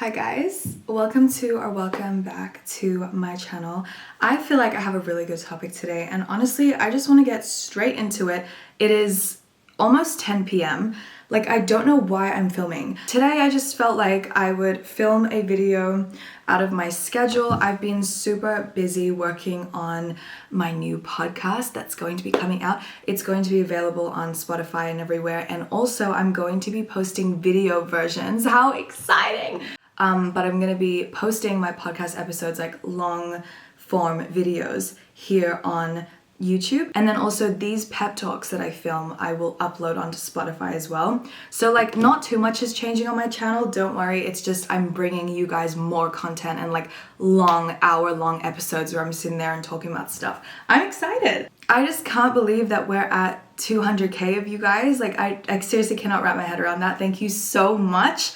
Hi guys, welcome back to my channel. I feel like I have a really good topic today, and honestly I just want to get straight into it. It is almost 10 p.m. Like, I don't know why I'm filming. Today I just felt like I would film a video out of my schedule. I've been super busy working on my new podcast that's going to be coming out. It's going to be available on Spotify and everywhere, and also I'm going to be posting video versions. How exciting! But I'm gonna be posting my podcast episodes, like long form videos, here on YouTube. And then also these pep talks that I film, I will upload onto Spotify as well. So like, not too much is changing on my channel, don't worry. It's just I'm bringing you guys more content and like long, hour-long episodes where I'm sitting there and talking about stuff. I'm excited. I just can't believe that we're at 200K of you guys. Like, I seriously cannot wrap my head around that. Thank you so much.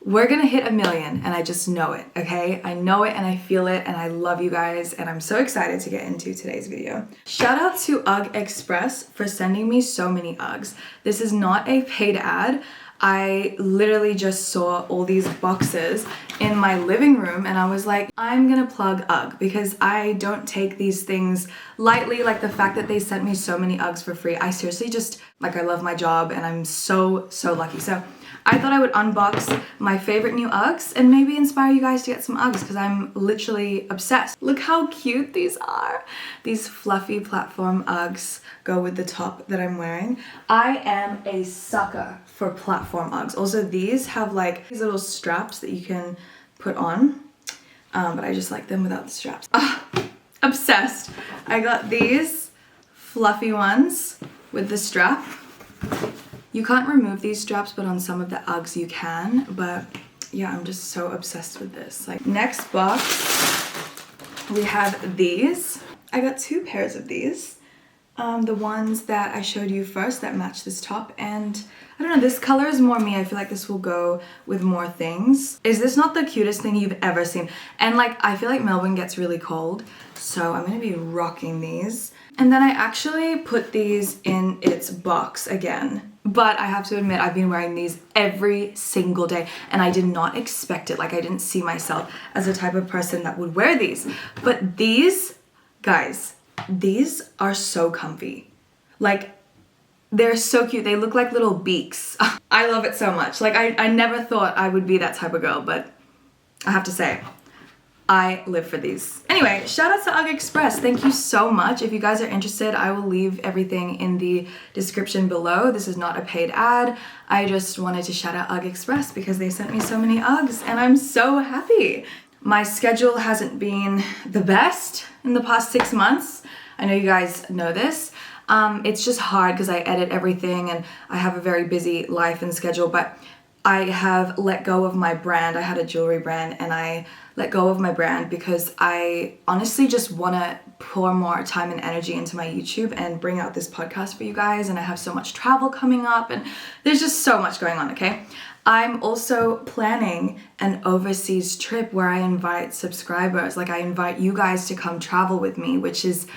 We're gonna hit 1 million, and I just know it, okay? I know it and I feel it, and I love you guys, and I'm so excited to get into today's video. Shout out to UGG Express for sending me so many Uggs. This is not a paid ad. I literally just saw all these boxes in my living room and I was like, I'm gonna plug UGG because I don't take these things lightly. Like, the fact that they sent me so many Uggs for free, I seriously just, like, I love my job and I'm so lucky. So I thought I would unbox my favorite new Uggs and maybe inspire you guys to get some Uggs because I'm literally obsessed. Look how cute these are. These fluffy platform Uggs go with the top that I'm wearing. I am a sucker for platform Uggs. Also, these have like these little straps that you can put on, but I just like them without the straps. Obsessed. I got these fluffy ones with the strap. You can't remove these straps, but on some of the Uggs you can. But yeah, I'm just so obsessed with this. Like, next box, we have these. I got 2 pairs of these. The ones that I showed you first that match this top, and I don't know, this color is more me. I feel like this will go with more things. Is this not the cutest thing you've ever seen? And like, I feel like Melbourne gets really cold, so I'm gonna be rocking these. And then I actually put these in its box again. But I have to admit, I've been wearing these every single day and I did not expect it. Like, I didn't see myself as the type of person that would wear these. But these, guys, these are so comfy. Like, they're so cute. They look like little beaks. I love it so much. Like, I never thought I would be that type of girl, but I have to say, I live for these. Anyway, shout out to UGG Express. Thank you so much. If you guys are interested, I will leave everything in the description below. This is not a paid ad. I just wanted to shout out UGG Express because they sent me so many Uggs and I'm so happy. My schedule hasn't been the best in the past 6 months. I know you guys know this. It's just hard because I edit everything and I have a very busy life and schedule, but I have let go of my brand. I had a jewelry brand and I let go of my brand because I honestly just want to pour more time and energy into my YouTube and bring out this podcast for you guys. And I have so much travel coming up and there's just so much going on, okay? I'm also planning an overseas trip where I invite subscribers. Like, I invite you guys to come travel with me, which is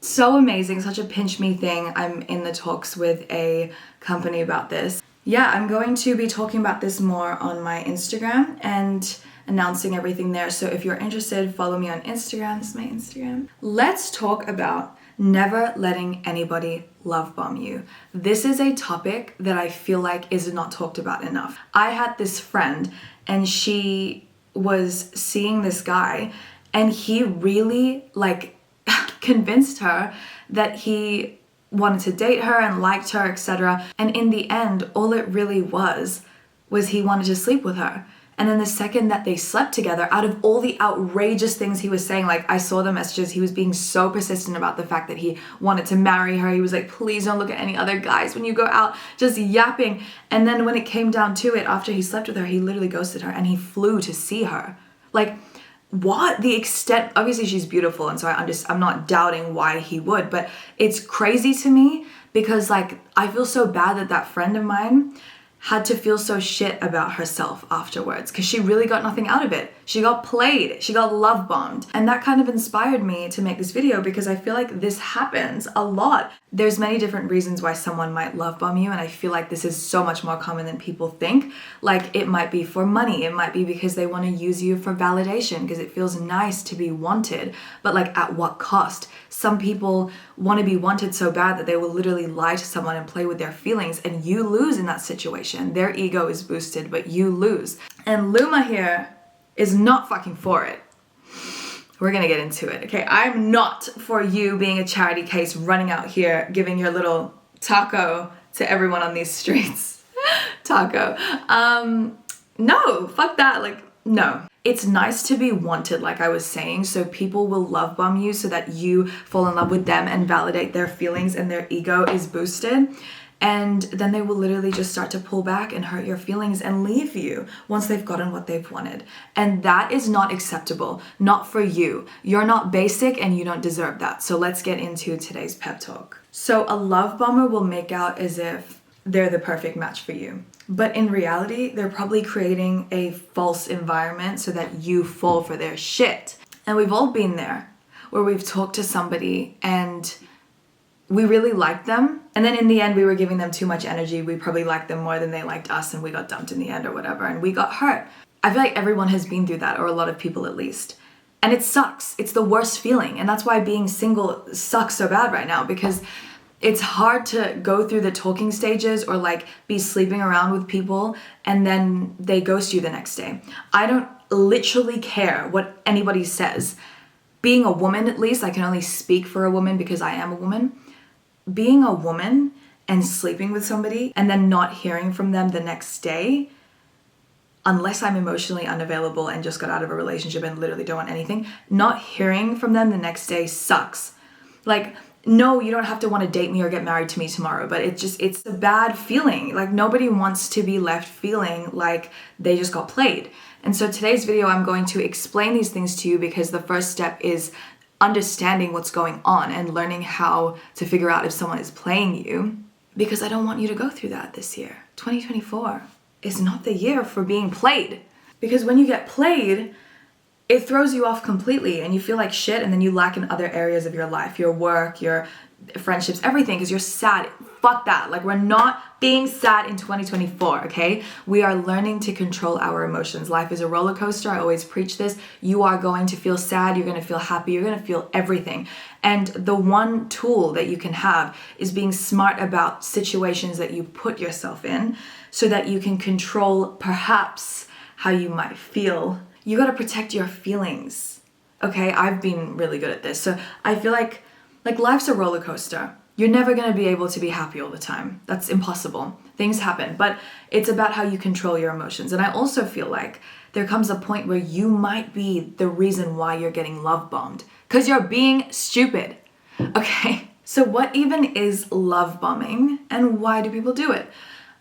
so amazing, such a pinch me thing. I'm in the talks with a company about this. Yeah, I'm going to be talking about this more on my Instagram and announcing everything there. So if you're interested, follow me on Instagram. This is my Instagram. Let's talk about never letting anybody love bomb you. This is a topic that I feel like is not talked about enough. I had this friend and she was seeing this guy and he really like convinced her that he wanted to date her and liked her, etc. And in the end, all it really was he wanted to sleep with her. And then the second that they slept together, out of all the outrageous things he was saying, like, I saw the messages, he was being so persistent about the fact that he wanted to marry her. He was like, please don't look at any other guys when you go out, just yapping. And then when it came down to it, after he slept with her, he literally ghosted her and he flew to see her. Like, what? The extent, obviously she's beautiful, and so I'm not doubting why he would, but it's crazy to me because, like, I feel so bad that that friend of mine had to feel so shit about herself afterwards because she really got nothing out of it. She got played, she got love bombed. And that kind of inspired me to make this video because I feel like this happens a lot. There's many different reasons why someone might love bomb you, and I feel like this is so much more common than people think. Like, it might be for money, it might be because they want to use you for validation because it feels nice to be wanted, but like at what cost? Some people want to be wanted so bad that they will literally lie to someone and play with their feelings, and you lose in that situation. Their ego is boosted, but you lose. And Luma here is not fucking for it. We're gonna get into it, okay? I'm not for you being a charity case running out here giving your little taco to everyone on these streets. Taco. No, fuck that. Like, no. It's nice to be wanted, like I was saying, so people will love bomb you so that you fall in love with them and validate their feelings and their ego is boosted. And then they will literally just start to pull back and hurt your feelings and leave you once they've gotten what they've wanted. And that is not acceptable, not for you. You're not basic and you don't deserve that. So let's get into today's pep talk. So a love bomber will make out as if they're the perfect match for you. But in reality, they're probably creating a false environment so that you fall for their shit. And we've all been there, where we've talked to somebody and we really liked them, and then in the end we were giving them too much energy. We probably liked them more than they liked us, and we got dumped in the end or whatever, and we got hurt. I feel like everyone has been through that, or a lot of people at least. And it sucks. It's the worst feeling, and that's why being single sucks so bad right now, because it's hard to go through the talking stages or like be sleeping around with people and then they ghost you the next day. I don't literally care what anybody says. Being a woman, at least, I can only speak for a woman because I am a woman. Being a woman and sleeping with somebody and then not hearing from them the next day, unless I'm emotionally unavailable and just got out of a relationship and literally don't want anything, not hearing from them the next day sucks. Like, no, you don't have to want to date me or get married to me tomorrow, but it's a bad feeling. Like, nobody wants to be left feeling like they just got played. And so today's video, I'm going to explain these things to you because the first step is understanding what's going on and learning how to figure out if someone is playing you, because I don't want you to go through that this year. 2024 is not the year for being played, because when you get played, it throws you off completely and you feel like shit, and then you lack in other areas of your life, your work, your friendships, everything, because you're sad. Fuck that. Like, we're not being sad in 2024, okay? We are learning to control our emotions. Life is a roller coaster. I always preach this. You are going to feel sad. You're going to feel happy. You're going to feel everything. And the one tool that you can have is being smart about situations that you put yourself in so that you can control perhaps how you might feel. You got to protect your feelings, okay? I've been really good at this. So I feel like life's a roller coaster. You're never going to be able to be happy all the time. That's impossible. Things happen, but it's about how you control your emotions. And I also feel like there comes a point where you might be the reason why you're getting love bombed, because you're being stupid, okay? So what even is love bombing and why do people do it?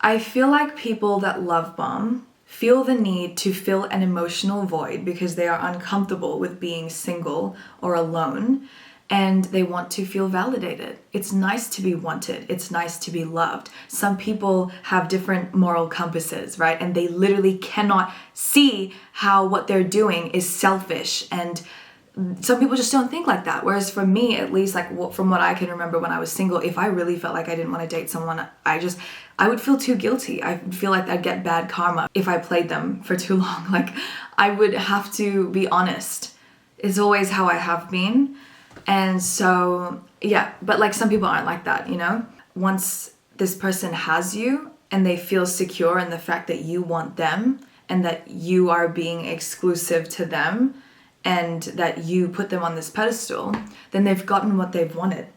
I feel like people that love bomb feel the need to fill an emotional void because they are uncomfortable with being single or alone, and they want to feel validated. It's nice to be wanted. It's nice to be loved. Some people have different moral compasses, right? And they literally cannot see how what they're doing is selfish, and some people just don't think like that. Whereas for me, at least, like from what I can remember when I was single, if I really felt like I didn't want to date someone, I would feel too guilty. I feel like I'd get bad karma if I played them for too long. Like, I would have to be honest. It's always how I have been. And so, yeah, but like some people aren't like that, you know? Once this person has you and they feel secure in the fact that you want them and that you are being exclusive to them and that you put them on this pedestal, then they've gotten what they've wanted.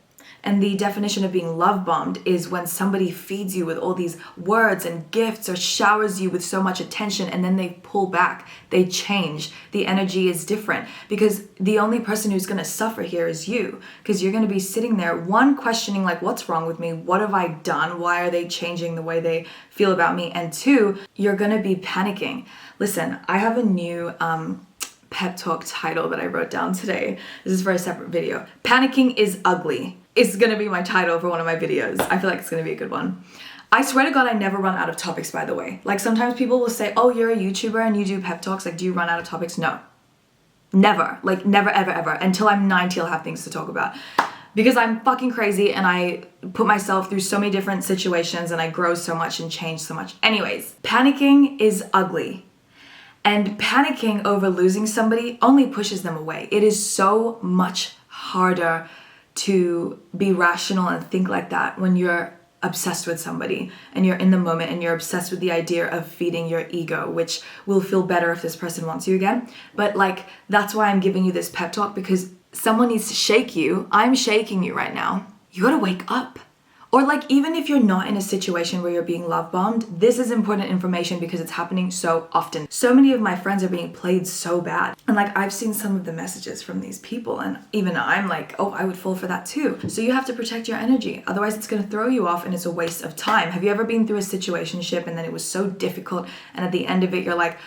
And the definition of being love bombed is when somebody feeds you with all these words and gifts or showers you with so much attention, and then they pull back, they change. The energy is different, because the only person who's going to suffer here is you, because you're going to be sitting there, one, questioning like, what's wrong with me? What have I done? Why are they changing the way they feel about me? And two, you're going to be panicking. Listen, I have a new pep talk title that I wrote down today. This is for a separate video. Panicking is ugly. It's gonna be my title for one of my videos. I feel like it's gonna be a good one. I swear to God, I never run out of topics, by the way. Like sometimes people will say, oh, you're a YouTuber and you do pep talks. Like, do you run out of topics? No, never. Like never, ever, ever. Until I'm 90, I'll have things to talk about. Because I'm fucking crazy and I put myself through so many different situations and I grow so much and change so much. Anyways, panicking is ugly. And panicking over losing somebody only pushes them away. It is so much harder to be rational and think like that when you're obsessed with somebody and you're in the moment and you're obsessed with the idea of feeding your ego, which will feel better if this person wants you again. But like, that's why I'm giving you this pep talk, because someone needs to shake you. I'm shaking you right now. You gotta wake up. Or like, even if you're not in a situation where you're being love bombed, this is important information because it's happening so often. So many of my friends are being played so bad. And like, I've seen some of the messages from these people and even I'm like, oh, I would fall for that too. So you have to protect your energy. Otherwise it's gonna throw you off and it's a waste of time. Have you ever been through a situationship and then it was so difficult and at the end of it, you're like,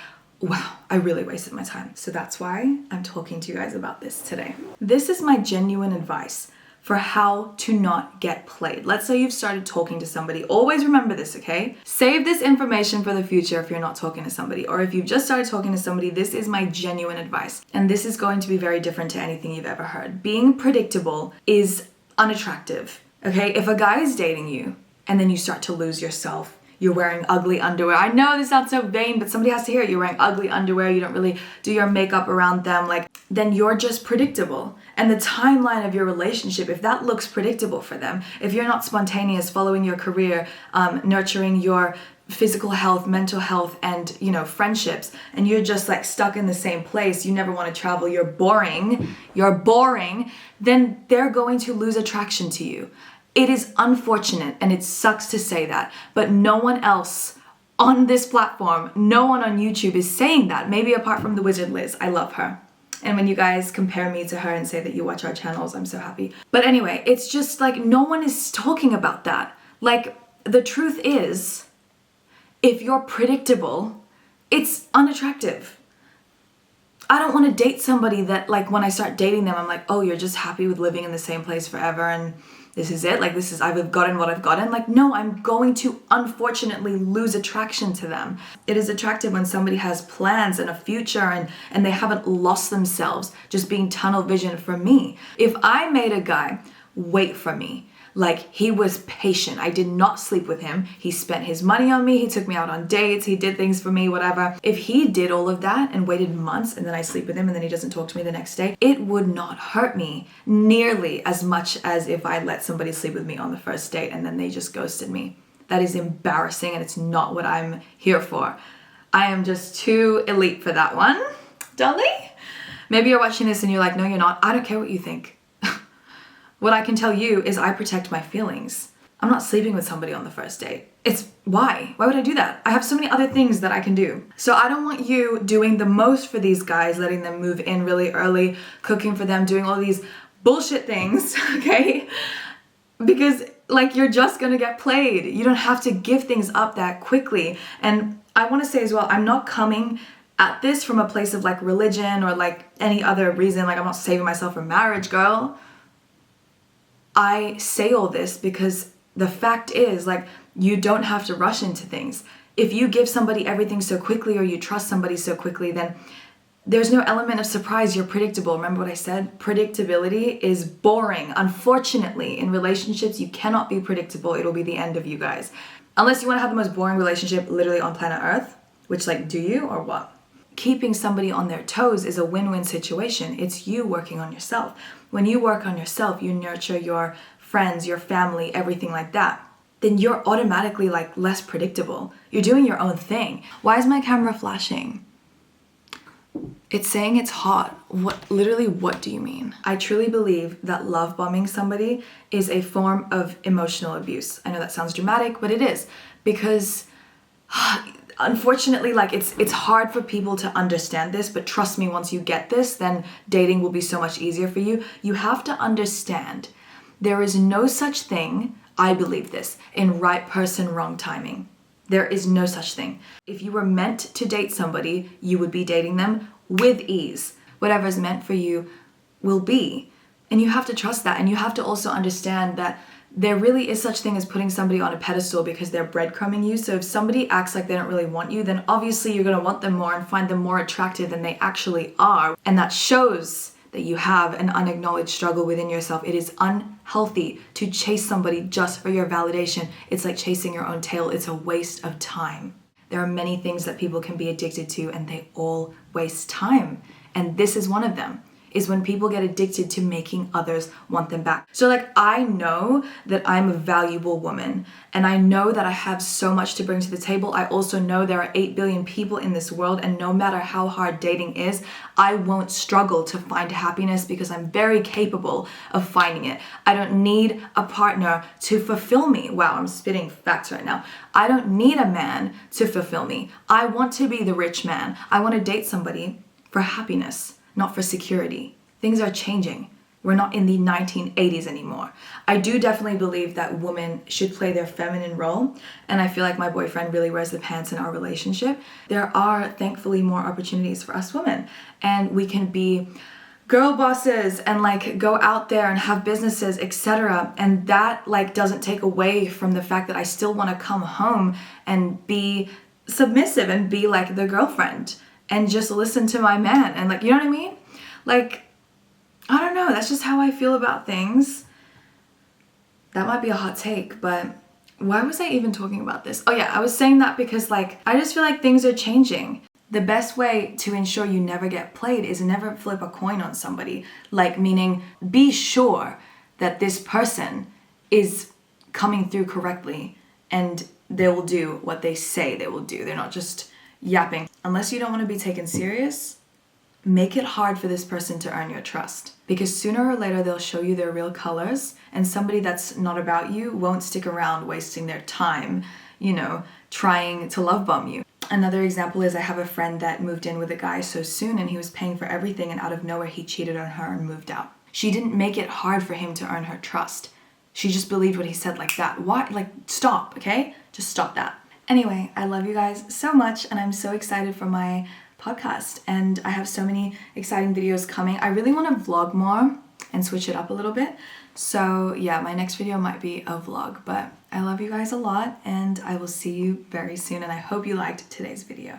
wow, I really wasted my time. So that's why I'm talking to you guys about this today. This is my genuine advice for how to not get played. Let's say you've started talking to somebody. Always remember this, okay? Save this information for the future if you're not talking to somebody, or if you've just started talking to somebody, this is my genuine advice. And this is going to be very different to anything you've ever heard. Being predictable is unattractive, okay? If a guy is dating you and then you start to lose yourself, you're wearing ugly underwear. I know this sounds so vain, but somebody has to hear it. You're wearing ugly underwear. You don't really do your makeup around them. Like, then you're just predictable. And the timeline of your relationship, if that looks predictable for them, if you're not spontaneous, following your career, nurturing your physical health, mental health, and, you know, friendships, and you're just like stuck in the same place, you never want to travel, you're boring, then they're going to lose attraction to you. It is unfortunate and it sucks to say that, but no one else on this platform, no one on YouTube is saying that. Maybe apart from the Wizard Liz. I love her. And when you guys compare me to her and say that you watch our channels, I'm so happy. But anyway, it's just like no one is talking about that. Like, the truth is, if you're predictable, it's unattractive. I don't want to date somebody that, like, when I start dating them, I'm like, oh, you're just happy with living in the same place forever and this is it, like this is, I've gotten what I've gotten. Like, no, I'm going to unfortunately lose attraction to them. It is attractive when somebody has plans and a future and they haven't lost themselves just being tunnel vision for me. If I made a guy wait for me, like he was patient, I did not sleep with him, he spent his money on me, he took me out on dates, he did things for me, whatever. If he did all of that and waited months and then I sleep with him and then he doesn't talk to me the next day, it would not hurt me nearly as much as if I let somebody sleep with me on the first date and then they just ghosted me. That is embarrassing and it's not what I'm here for. I am just too elite for that one, Dolly. Maybe you're watching this and you're like, no, you're not. I don't care what you think. What I can tell you is I protect my feelings. I'm not sleeping with somebody on the first date. It's why? Why would I do that? I have so many other things that I can do. So I don't want you doing the most for these guys, letting them move in really early, cooking for them, doing all these bullshit things, okay? Because like you're just gonna get played. You don't have to give things up that quickly. And I wanna say as well, I'm not coming at this from a place of like religion or like any other reason. Like I'm not saving myself for marriage, girl. I say all this because the fact is, like, you don't have to rush into things. If you give somebody everything so quickly or you trust somebody so quickly, then there's no element of surprise. You're predictable. Remember what I said? Predictability is boring. Unfortunately, in relationships, you cannot be predictable. It'll be the end of you guys. Unless you want to have the most boring relationship literally on planet Earth, which like, do you or what? Keeping somebody on their toes is a win-win situation. It's you working on yourself. When you work on yourself, you nurture your friends, your family, everything like that, then you're automatically like less predictable. You're doing your own thing. Why is my camera flashing? It's saying it's hot. Literally, what do you mean? I truly believe that love bombing somebody is a form of emotional abuse. I know that sounds dramatic, but it is, because unfortunately, like it's hard for people to understand this, but trust me, once you get this, then dating will be so much easier for you. You have to understand there is no such thing, I believe this, in right person, wrong timing. There is no such thing. If you were meant to date somebody, you would be dating them with ease. Whatever is meant for you will be. And you have to trust that. And you have to also understand that there really is such thing as putting somebody on a pedestal because they're breadcrumbing you. So if somebody acts like they don't really want you, then obviously you're gonna want them more and find them more attractive than they actually are. And that shows that you have an unacknowledged struggle within yourself. It is unhealthy to chase somebody just for your validation. It's like chasing your own tail. It's a waste of time. There are many things that people can be addicted to and they all waste time. And this is one of them, is when people get addicted to making others want them back. So like, I know that I'm a valuable woman and I know that I have so much to bring to the table. I also know there are 8 billion people in this world, and no matter how hard dating is, I won't struggle to find happiness because I'm very capable of finding it. I don't need a partner to fulfill me. Wow, I'm spitting facts right now. I don't need a man to fulfill me. I want to be the rich man. I want to date somebody for happiness, not for security. Things are changing. We're not in the 1980s anymore. I do definitely believe that women should play their feminine role, and I feel like my boyfriend really wears the pants in our relationship. There are thankfully more opportunities for us women, and we can be girl bosses and like go out there and have businesses, etc. And that like doesn't take away from the fact that I still want to come home and be submissive and be like the girlfriend and just listen to my man and like, you know what I mean? Like, I don't know, that's just how I feel about things. That might be a hot take, but why was I even talking about this? Oh yeah, I was saying that because like, I just feel like things are changing. The best way to ensure you never get played is never flip a coin on somebody. Like, meaning be sure that this person is coming through correctly and they will do what they say they will do. They're not just yapping. Unless you don't want to be taken serious, make it hard for this person to earn your trust, because sooner or later they'll show you their real colors, and somebody that's not about you won't stick around wasting their time, you know, trying to love bomb you. Another example is I have a friend that moved in with a guy so soon and he was paying for everything, and out of nowhere he cheated on her and moved out. She didn't make it hard for him to earn her trust. She just believed what he said like that. Why? Like, stop, okay? Just stop that. Anyway, I love you guys so much and I'm so excited for my podcast, and I have so many exciting videos coming. I really want to vlog more and switch it up a little bit. So yeah, my next video might be a vlog, but I love you guys a lot and I will see you very soon, and I hope you liked today's video.